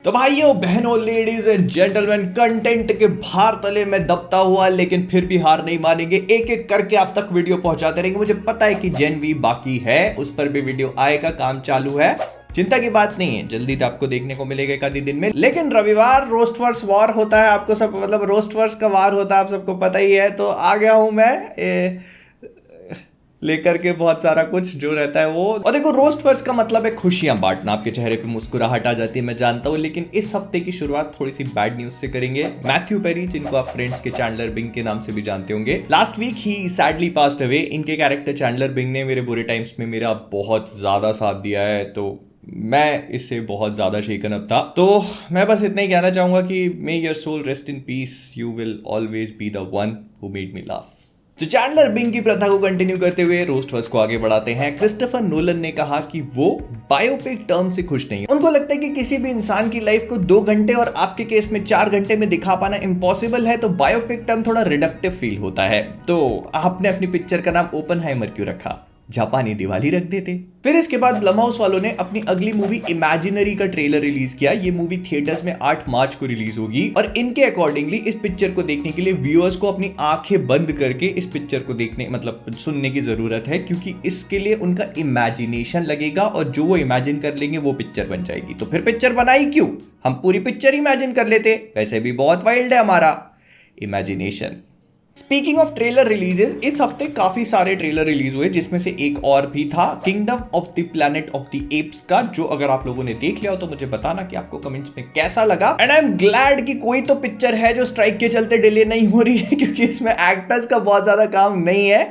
तो भाइयों बहनों लेडीज एंड जेंटलमैन, कंटेंट के भार तले में दबता हुआ लेकिन फिर भी हार नहीं मानेंगे, एक एक करके आप तक वीडियो पहुंचाते रहेंगे। मुझे पता है कि जेन वी बाकी है, उस पर भी वीडियो आएगा, काम चालू है, चिंता की बात नहीं है, जल्दी तो आपको देखने को मिलेगा एक आधी दिन में। लेकिन रविवार रोस्ट वर्स वॉर होता है, आपको सब मतलब रोस्ट वर्स का वार होता है, आप सबको पता ही है। तो आ गया हूं मैं लेकर के बहुत सारा कुछ जो रहता है वो। और देखो, रोस्ट वर्स का मतलब है खुशियां बांटना, आपके चेहरे पे मुस्कुराहट आ जाती है, मैं जानता हूं। लेकिन इस हफ्ते की शुरुआत थोड़ी सी बैड न्यूज से करेंगे। मैथ्यू पेरी, जिनको आप फ्रेंड्स के चैंडलर बिंग के नाम से भी जानते होंगे, लास्ट वीक ही सैडली पास्ड अवे। इनके कैरेक्टर चैंडलर बिंग ने मेरे बुरे टाइम्स में मेरा बहुत ज्यादा साथ दिया है, तो मैं इससे बहुत ज्यादा शेकन अप था। तो मैं बस इतना ही कहना चाहूंगा कि may your soul rest in peace, you will always be the one who made me laugh. तो चैंडलर बिंग की प्रथा को कंटिन्यू करते हुए रोस्ट वर्स को आगे बढ़ाते हैं। क्रिस्टोफर नोलन ने कहा कि वो बायोपिक टर्म से खुश नहीं है। उनको लगता है कि किसी भी इंसान की लाइफ को 2 घंटे और आपके केस में 4 घंटे में दिखा पाना इम्पॉसिबल है, तो बायोपिक टर्म थोड़ा रिडक्टिव फील होता है। तो आपने अपनी पिक्चर का नाम ओपनहाइमर क्यों रखा? जापानी दिवाली रख देते। फिर इसके बाद ब्लमहाउस वालों ने अपनी अगली मूवी इमेजिनरी का ट्रेलर रिलीज किया। ये मूवी थिएटर्स में 8 मार्च को रिलीज होगी और इनके अकॉर्डिंगली इस पिक्चर को देखने के लिए व्यूअर्स को अपनी आंखें बंद करके इस पिक्चर को देखने मतलब सुनने की जरूरत है, क्योंकि इसके लिए उनका इमेजिनेशन लगेगा और जो वो इमेजिन कर लेंगे वो पिक्चर बन जाएगी। तो फिर पिक्चर बनाई क्यों? हम पूरी पिक्चर इमेजिन कर लेते, वैसे भी बहुत वाइल्ड है हमारा imagination. Speaking of trailer releases, इस हफ्ते काफी सारे ट्रेलर रिलीज हुए, जिसमें से एक और भी था kingdom of the planet of the apps का, जो अगर आप लोगों ने देख लिया हो तो मुझे बताना कि आपको कमेंट्स में कैसा लगा। एंड आई एम ग्लैड कि कोई तो पिक्चर है जो स्ट्राइक के चलते डिले नहीं हो रही है, क्योंकि इसमें एक्टर्स का बहुत ज्यादा काम नहीं है।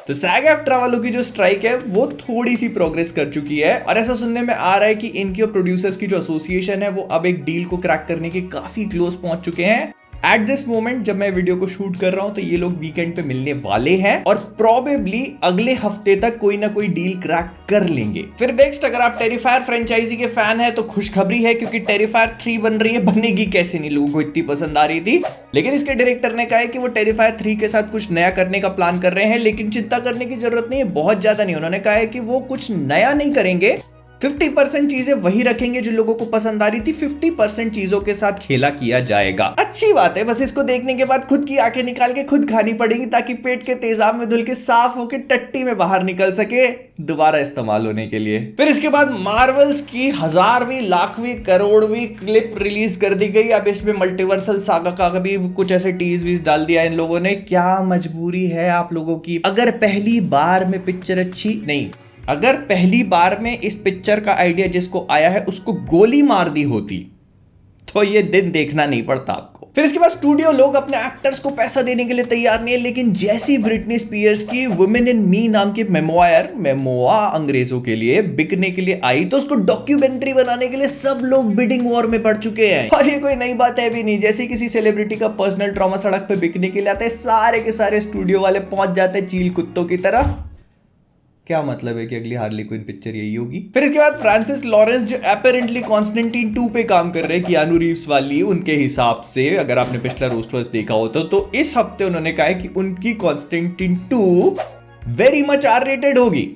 तो SAG-AFTRA वालों की जो स्ट्राइक है वो थोड़ी सी प्रोग्रेस कर चुकी है और ऐसा सुनने में आ रहा है कि इनकी और प्रोड्यूसर्स की जो एसोसिएशन है वो अब एक डील को क्रैक करने के काफी क्लोज पहुंच चुके हैं। एट दिस मोमेंट जब मैं वीडियो को शूट कर रहा हूं तो ये लोग वीकेंड पे मिलने वाले हैं और प्रोबेबली अगले हफ्ते तक कोई ना कोई डील क्रैक कर लेंगे। फिर नेक्स्ट, अगर आप टेरिफायर फ्रेंचाइजी के फैन हैं तो खुशखबरी है, क्योंकि टेरिफायर 3 बन रही है। बनेगी कैसे नहीं, लोगों को इतनी पसंद आ रही थी। लेकिन इसके डायरेक्टर ने कहा है कि वो टेरिफायर 3 के साथ कुछ नया करने का प्लान कर रहे हैं, लेकिन चिंता करने की जरूरत नहीं है, बहुत ज्यादा नहीं। उन्होंने कहा है कि वो कुछ नया नहीं करेंगे, 50% चीजें वही रखेंगे जो लोगों को पसंद आ रही थी, 50% चीजों के साथ खेला किया जाएगा। अच्छी बात है, बस इसको देखने के बाद खुद की आंखें निकाल के खुद खानी पड़ेगी, ताकि पेट के तेजाब में धुल के साफ होके टट्टी में बाहर निकल सके दोबारा इस्तेमाल होने के लिए। फिर इसके बाद मार्वल्स की 1000वीं, लाखवीं, करोड़वीं क्लिप रिलीज कर दी गई। अब इसमें मल्टीवर्सल सागा का भी कुछ ऐसे टीज वीज डाल दिया इन लोगों ने। क्या मजबूरी है आप लोगों की? अगर पहली बार में पिक्चर अच्छी नहीं, अगर पहली बार में इस पिक्चर का आइडिया जिसको आया है उसको गोली मार दी होती तो ये दिन देखना नहीं पड़ता आपको। फिर इसके बाद स्टूडियो लोग अपने एक्टर्स को पैसा देने के लिए तैयार नहीं है, लेकिन जैसी ब्रिटनी स्पीयर्स की वुमेन इन मी नाम की मेमोआ अंग्रेजों के लिए बिकने के लिए आई, तो उसको डॉक्यूमेंट्री बनाने के लिए सब लोग बिडिंग वॉर में पड़ चुके हैं। और ये कोई नई बात है भी नहीं, जैसे किसी सेलिब्रिटी का पर्सनल ट्रॉमा सड़क पे बिकने के लिए आता है, सारे के सारे स्टूडियो वाले पहुंच जाते हैं चील कुत्तों की तरह। क्या मतलब है कि अगली हार्ली क्विन पिक्चर यही होगी। फिर इसके बाद फ्रांसिस लॉरेंस, जो अपेरेंटली कॉन्स्टेंटिन 2 पे काम कर रहे हैं, कियानू रीव्स वाली, उनके हिसाब से अगर आपने पिछला रोस्टर्स देखा हो तो इस हफ्ते उन्होंने कहा है कि उनकी कॉन्स्टेंटिन 2 वेरी मच R-rated होगी।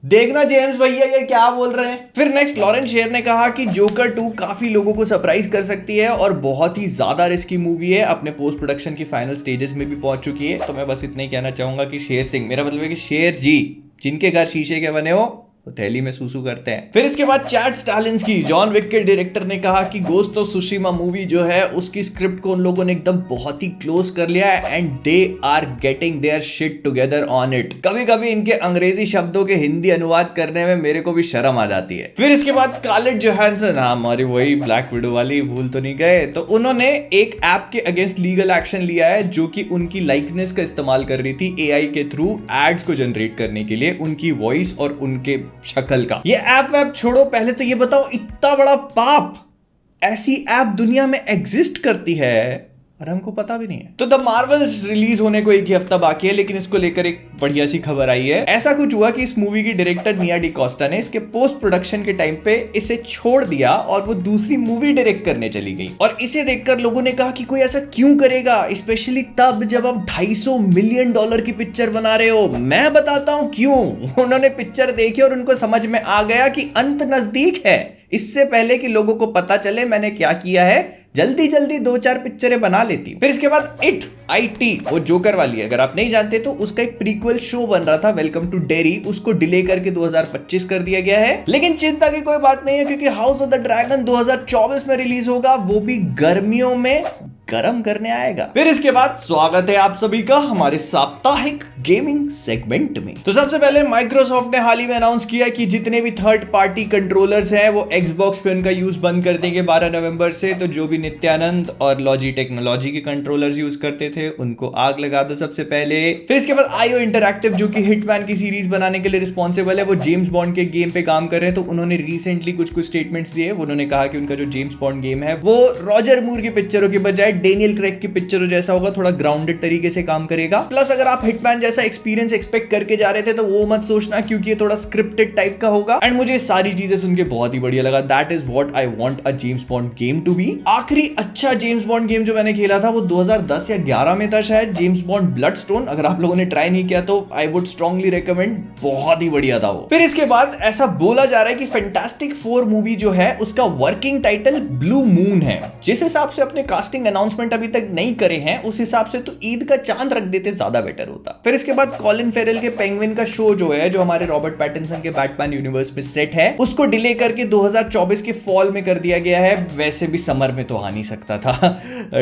देखना जेम्स भैया ये क्या बोल रहे हैं। फिर नेक्स्ट, लॉरेंस शेर ने कहा कि जोकर 2 काफी लोगों को सरप्राइज कर सकती है और बहुत ही ज्यादा रिस्की मूवी है, अपने पोस्ट प्रोडक्शन की फाइनल स्टेजेस में भी पहुंच चुकी है। तो मैं बस इतना ही कहना चाहूंगा कि शेर सिंह, मेरा मतलब है कि शेर जी, जिनके घर शीशे के बने हो वो थैली में सूसू करते हैं। फिर इसके बाद चैड स्टालिन्स्की, जॉन विक के डायरेक्टर, ने कहा कि गोस्ट ऑफ सुशिमा मूवी जो है उसकी स्क्रिप्ट को उन लोगों ने एकदम बहुत ही क्लोज कर लिया है and they are getting their shit together on it. कभी कभी इनके अंग्रेजी शब्दों के हिंदी अनुवाद करने में मेरे को भी शर्म आ जाती है। फिर इसके बाद स्कारलेट जोहानसन, हाँ हमारी वही ब्लैक विडो वाली, भूल तो नहीं गए, तो उन्होंने एक ऐप के अगेंस्ट लीगल एक्शन लिया है जो कि उनकी लाइकनेस का इस्तेमाल कर रही थी AI के थ्रू एड्स को जनरेट करने के लिए, उनकी वॉइस और उनके शक्ल का। ये ऐप वैप छोड़ो, पहले तो ये बताओ इतना बड़ा पाप ऐसी ऐप दुनिया में एग्जिस्ट करती है और हमको पता भी नहीं है। तो द मार्वल्स रिलीज होने को 1 ही हफ्ता बाकी है, लेकिन इसको लेकर एक बढ़िया सी खबर आई है। ऐसा कुछ हुआ कि इस मूवी की डायरेक्टर निया डिकोस्टा ने इसके पोस्ट प्रोडक्शन के टाइम पे इसे छोड़ दिया और वो दूसरी मूवी डायरेक्ट करने चली गई। और इसे देखकर लोगों ने कहा कि कोई ऐसा क्यों करेगा, स्पेशली तब जब आप $250 मिलियन की पिक्चर बना रहे हो। मैं बताता हूं क्यों। उन्होंने पिक्चर देखी और उनको समझ में आ गया कि अंत नजदीक है, इससे पहले कि लोगों को पता चले मैंने क्या किया है, जल्दी जल्दी 2-4 पिक्चरें बना लेती हूँ। फिर इसके बाद इट IT वो जोकर वाली है, अगर आप नहीं जानते तो उसका एक प्रीक्वल शो बन रहा था वेलकम टू डेरी, उसको डिले करके 2025 कर दिया गया है। लेकिन चिंता की कोई बात नहीं है क्योंकि हाउस ऑफ द ड्रैगन 2024 में रिलीज होगा, वो भी गर्मियों में गरम करने आएगा। फिर इसके बाद स्वागत है आप सभी का हमारे साप्ताहिक गेमिंग सेगमेंट में। तो सबसे पहले माइक्रोसॉफ्ट ने हाल ही में अनाउंस किया कि जितने भी थर्ड पार्टी कंट्रोलर्स हैं वो Xbox पे उनका यूज बंद कर देंगे 12 नवंबर से। तो जो भी नित्यानंद और लॉजी टेक्नोलॉजी के कंट्रोलर्स यूज करते थे उनको आग लगा दो सबसे पहले। फिर इसके बाद IO इंटरैक्टिव जो कि हिटमैन की सीरीज बनाने के लिए रिस्पॉन्सिबल है, वो जेम्स बॉन्ड के गेम पे काम कर रहे हैं। तो उन्होंने रिसेंटली कुछ स्टेटमेंट्स दिए। उन्होंने कहा कि उनका जो जेम्स बॉन्ड गेम है वो रॉजर मूर की पिक्चरों की बजाय डेनियल क्रेग की पिक्चरों जैसा होगा, थोड़ा ग्राउंडेड तरीके से काम करेगा। प्लस अगर आप हिटमैन जैसा एक्सपीरियंस एक्सपेक्ट करके जा रहे थे तो वो मत सोचना क्योंकि ये थोड़ा स्क्रिप्टेड टाइप का होगा। एंड मुझे सारी चीजें सुन के बहुत ही बढ़िया लगा। That is what I want a James Bond game to be. आखिरी अच्छा जेम्स बॉन्ड गेम जो मैंने खेला था वो 2010 या 11 में था शायद, जेम्स बॉन्ड ब्लडस्टोन। अगर आप लोगों ने ट्राई नहीं किया तो आई वुड स्ट्रांगली रिकमेंड, बहुत ही बढ़िया था वो। फिर इसके बाद ऐसा बोला जा रहा है कि फैंटास्टिक 4 मूवी जो है उसका वर्किंग टाइटल ब्लू मून है। जिस हिसाब से अपने कास्टिंग अनाउंसमेंट अभी तक नहीं करे हैं उस हिसाब से तो ईद का चांद रख देते ज्यादा बेटर होता। फिर इसके बाद कॉलिन फेरेल के पेंगुइन का शो जो है, जो हमारे रॉबर्ट पैटिंसन के बैटमैन यूनिवर्स में सेट है, उसको डिले करके 2024 के फॉल में कर दिया गया है। वैसे भी समर में तो आ नहीं सकता था,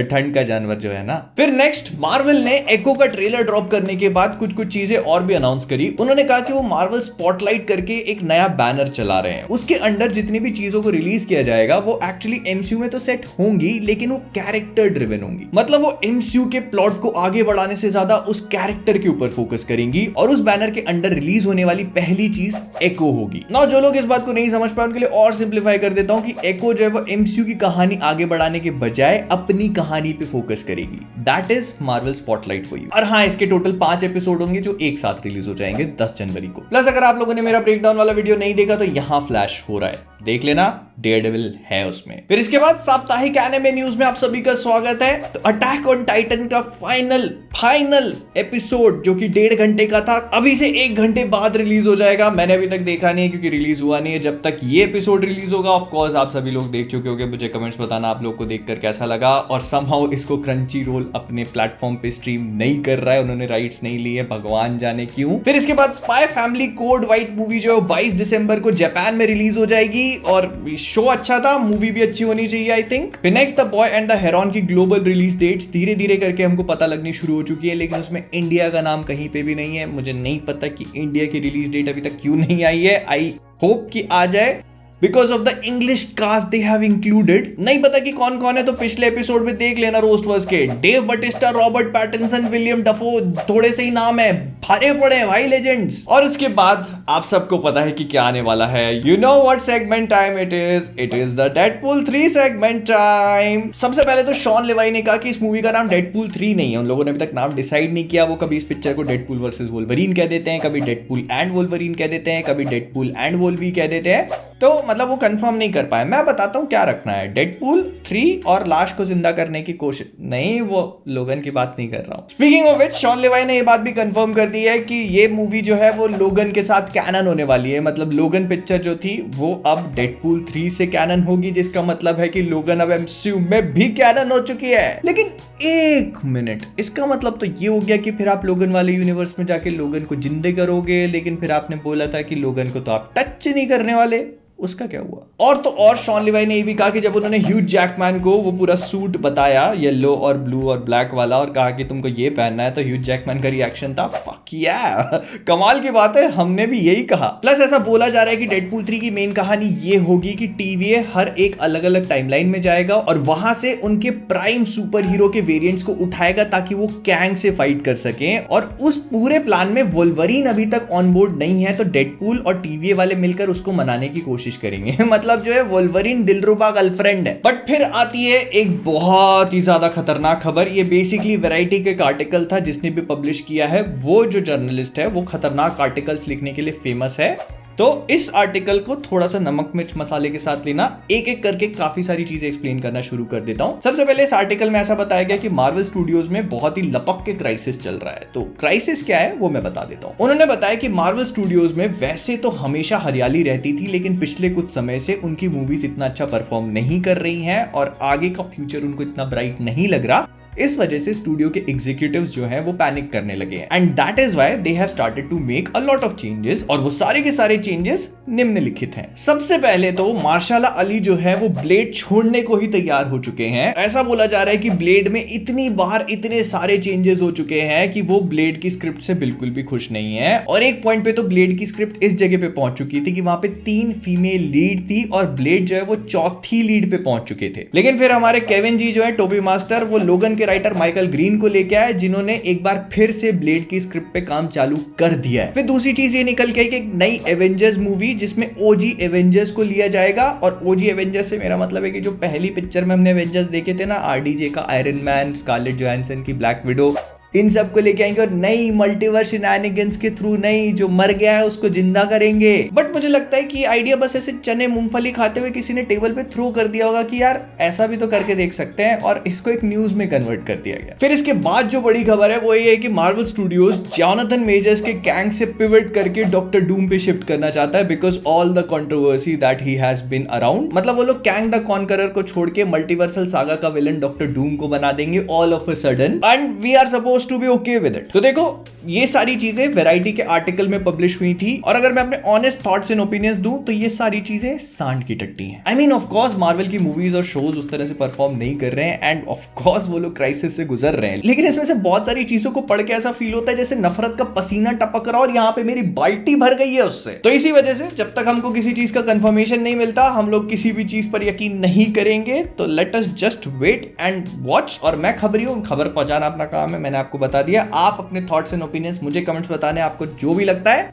ठंड का जानवर जो है ना। फिर नेक्स्ट मार्वल ने एको का ट्रेलर ड्रॉप करने के बाद कुछ चीजें और भी अनाउंस करी। उन्होंने कहा कि वो मार्वल स्पॉटलाइट करके एक नया बैनर चला रहे हैं। उसके अंडर जितनी भी चीजों को रिलीज किया जाएगा वो एक्चुअली MCU में तो सेट होंगी लेकिन वो कैरेक्टर ड्रिवन होंगी। मतलब वो MCU के प्लॉट को आगे बढ़ाने से ज्यादा उस कैरेक्टर के ऊपर फोकस करेंगी। और उस बैनर के अंडर रिलीज होने वाली पहली चीज एको होगी। ना जो लोग इस बात को नहीं समझ पाए उनके लिए और सिंप्लीफाई कर देता हूं कि एको जो है वो MCU की कहानी आगे बढ़ाने के बजाय अपनी कहानी पे फोकस करेगी। That is Marvel spotlight for you. और हाँ, इसके टोटल 5 एपिसोड होंगे जो एक साथ रिलीज हो जाएंगे 10 जनवरी को। प्लस अगर आप लोगों ने मेरा ब्रेकडाउन वाला वीडियो नहीं देखा तो यहां फ्लैश हो रहा है, देख लेना, डेयरडेविल है उसमें। फिर इसके बाद साप्ताहिक एनिमे न्यूज में आप सभी का स्वागत है। तो अटैक ऑन टाइटन का फाइनल एपिसोड जो कि 1.5 घंटे का था, अभी से 1 घंटे बाद रिलीज हो जाएगा। मैंने अभी तक देखा नहीं है क्योंकि रिलीज हुआ नहीं है। जब तक ये एपिसोड रिलीज होगा ऑफ कोर्स आप सभी लोग देख चुके होंगे। मुझे कमेंट्स बताना आप लोग को देखकर कैसा लगा। और समहाउ इसको क्रंची रोल अपने प्लेटफॉर्म पे स्ट्रीम नहीं कर रहा है, उन्होंने राइट्स नहीं लिए, भगवान जाने क्यों। फिर इसके बाद spy family code white movie जो है 22 दिसंबर को जापान में रिलीज हो जाएगी। और शो अच्छा था, मूवी भी अच्छी होनी चाहिए आई थिंक। फिर next the boy and the heron की ग्लोबल रिलीज डेट्स धीरे धीरे करके हमको पता लगनी शुरू हो चुकी है, लेकिन उसमें इंडिया का नाम कहीं पे भी नहीं है। मुझे नहीं पता कि इंडिया की रिलीज डेट अभी तक क्यों नहीं आई है। आई होप कि आ जाए because of the English cast they have included. नहीं पता कि कौन कौन है तो पिछले एपिसोड में देख लेना रोस्टवर्स के। Dave Bautista, Robert Pattinson, William Dafoe, थोड़े से ही नाम है, भरे पड़े हैं भाई लेजेंड्स। और इसके बाद आप सबको पता है कि क्या आने वाला है। You know what segment time it is the Deadpool 3 segment time. सबसे पहले तो शॉन लेवाई ने कहा कि इस मूवी का नाम डेडपूल 3 नहीं है। उन लोगों ने अभी तक नाम डिसाइड नहीं किया। वो कभी इस पिक्चर को डेडपूल वर्सेस वोल्वरीन कह देते हैं, कभी डेडपूल एंड वोल्वरीन कह देते हैं, कभी डेडपूल एंड वोल्वी कह देते हैं। तो मतलब वो कंफर्म नहीं कर पाए। मैं बताता हूं क्या रखना है, डेडपूल 3 और लाश को जिंदा करने की कोशिश नहीं, वो लोगन की बात नहीं कर रहा हूं। स्पीकिंग ऑफ विच, शॉन लेवाई ने ये बात भी कंफर्म कर दी है कि ये मूवी जो है वो लोगन के साथ कैनन होने वाली है। मतलब लोगन पिक्चर जो थी वो अब डेडपूल 3 से कैनन होगी, जिसका मतलब है कि लोगन अब MCU में भी कैनन हो चुकी है। लेकिन 1 मिनट, इसका मतलब तो ये हो गया कि फिर आप लोगन वाले यूनिवर्स में जाके लोगन को जिंदे करोगे, लेकिन फिर आपने बोला था कि लोगन को तो आप टच नहीं करने वाले, उसका क्या हुआ? और तो और शॉन लिवाई ने ये भी कहा कि जब उन्होंने ह्यूज जैकमैन को वो पूरा सूट बताया येलो और ब्लू और ब्लैक वाला और कहा कि तुमको ये पहनना है, तो ह्यूज जैकमैन का रिएक्शन था फक या कमाल की बात है, हमने भी यही कहा। प्लस ऐसा बोला जा रहा है कि डेडपूल 3 की मेन कहानी ये होगी कि TVA हर एक अलग अलग टाइमलाइन में जाएगा और वहां से उनके प्राइम सुपर हीरो के वेरिएंट्स को उठाएगा ताकि वो कैंग से फाइट कर सके। और उस पूरे प्लान में वोल्वरीन अभी तक ऑन बोर्ड नहीं है, तो डेडपूल और TVA वाले मिलकर उसको मनाने की कोशिश करेंगे। मतलब जो है वोल्वरीन दिलरुबा गर्लफ्रेंड है। बट फिर आती है एक बहुत ही ज्यादा खतरनाक खबर। ये बेसिकली वैरायटी का एक आर्टिकल था जिसने भी पब्लिश किया है। वो जो जर्नलिस्ट है वो खतरनाक आर्टिकल्स लिखने के लिए फेमस है। तो इस आर्टिकल को थोड़ा सा नमक मिर्च मसाले के साथ लेना, एक एक करके काफी सारी चीजें एक्सप्लेन करना शुरू कर देता हूं। सबसे पहले इस आर्टिकल में ऐसा बताया गया कि मार्वल स्टूडियोज में बहुत ही लपक के क्राइसिस चल रहा है। तो क्राइसिस क्या है वो मैं बता देता हूं। उन्होंने बताया कि मार्वल स्टूडियोज में वैसे तो हमेशा हरियाली रहती थी, लेकिन पिछले कुछ समय से उनकी मूवीज इतना अच्छा परफॉर्म नहीं कर रही हैं और आगे का फ्यूचर उनको इतना ब्राइट नहीं लग रहा। इस वजह से स्टूडियो के एग्जीक्यूटिव्स जो हैं वो पैनिक करने लगे हैं and that is why they have started to make a lot of changes, और वो सारे के सारे चेंजेस निम्नलिखित हैं। सबसे पहले तो मार्शाला अली जो है वो ब्लेड छोड़ने को ही तैयार हो चुके हैं। ऐसा बोला जा रहा है कि ब्लेड में इतनी बार इतने सारे चेंजेस हो चुके हैं कि वो ब्लेड की स्क्रिप्ट से बिल्कुल भी खुश नहीं है, और एक पॉइंट पे तो ब्लेड की स्क्रिप्ट इस जगह पे पहुंच चुकी थी कि वहां पे 3 फीमेल लीड थी और ब्लेड जो है वो चौथी लीड पे पहुंच चुके थे। लेकिन फिर हमारे केविन जी जो है टोबी मास्टर, वो लोगन के राइटर माइकल ग्रीन को लेके आए, जिन्होंने एक बार फिर से ब्लेड की स्क्रिप्ट पे काम चालू कर दिया है। फिर दूसरी चीज ये निकल के आई कि एक नई एवेंजर्स मूवी जिसमें ओजी एवेंजर्स को लिया जाएगा, और ओजी एवेंजर्स से मेरा मतलब है कि जो पहली पिक्चर में हमने एवेंजर्स देखे थे ना, आरडीजे का आयरन मैन, स्कारलेट जोहानसन की ब्लैक विडो, इन सब को लेके आएंगे और नई मल्टीवर्स शेनानिगन्स के थ्रू नई जो मर गया है उसको जिंदा करेंगे। बट मुझे लगता है कि आइडिया बस ऐसे चने मूंगफली खाते हुए किसी ने टेबल पे थ्रो कर दिया होगा कि यार ऐसा भी तो करके देख सकते हैं, और इसको एक न्यूज में कन्वर्ट कर दिया गया। फिर इसके बाद जो बड़ी खबर है वो ये है कि मार्वल स्टूडियोज जॉनथन मेजर्स के कैंग से पिवट करके डॉक्टर डूम पे शिफ्ट करना चाहता है, because all the controversy that he has been around. मतलब वो लोग कैंग द कॉन्करर को छोड़ के मल्टीवर्सल सागा का विलन डॉक्टर डूम को बना देंगे all of a sudden, and we are suppose to be okay with it. तो देखो ये सारी चीजें वैरायटी के आर्टिकल में पब्लिश हुई थी, और अगर मैं अपने ऑनेस्ट थॉट्स एंड ओपिनियंस दूं तो ये सारी चीजें सांड की टट्टी हैं। I mean of course Marvel की मूवीज और शोज उस तरह से परफॉर्म नहीं कर रहे हैं, एंड ऑफ कोर्स वो लोग क्राइसिस से गुजर रहे हैं, लेकिन इसमें से बहुत सारी चीजों को पढ़ के ऐसा फील होता है जैसे नफरत का पसीना टपक रहा और यहाँ पे मेरी बाल्टी भर गई है उससे। तो इसी वजह से जब तक हमको किसी चीज का कंफर्मेशन नहीं मिलता हम लोग किसी भी चीज पर यकीन नहीं करेंगे। तो let us just wait and watch. और मैं खबरी हूं, खबर पहुंचाना अपना काम है, मैंने आपको बता दिया। आप अपने थॉट्स एंड ओपिनियंस मुझे कमेंट्स बताने, आपको जो भी लगता है।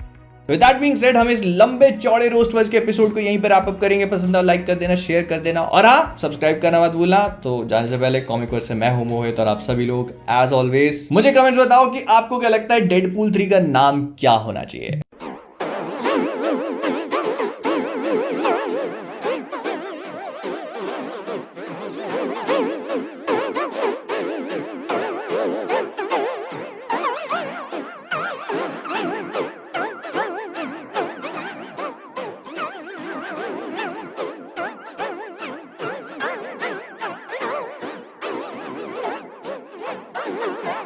With that being said, हम इस लंबे चौड़े रोस्ट वर्स के एपिसोड को यहीं पर आप करेंगे। पसंद आओ लाइक कर देना, शेयर कर देना, और हाँ सब्सक्राइब करना मत भूलना। तो जाने से पहले कॉमिक वर्स से मैं हूं मोहित, और आप सभी लोग एज ऑलवेज मुझे कमेंट्स बताओ कि आपको क्या लगता है डेडपूल 3 का नाम क्या होना चाहिए। Woo!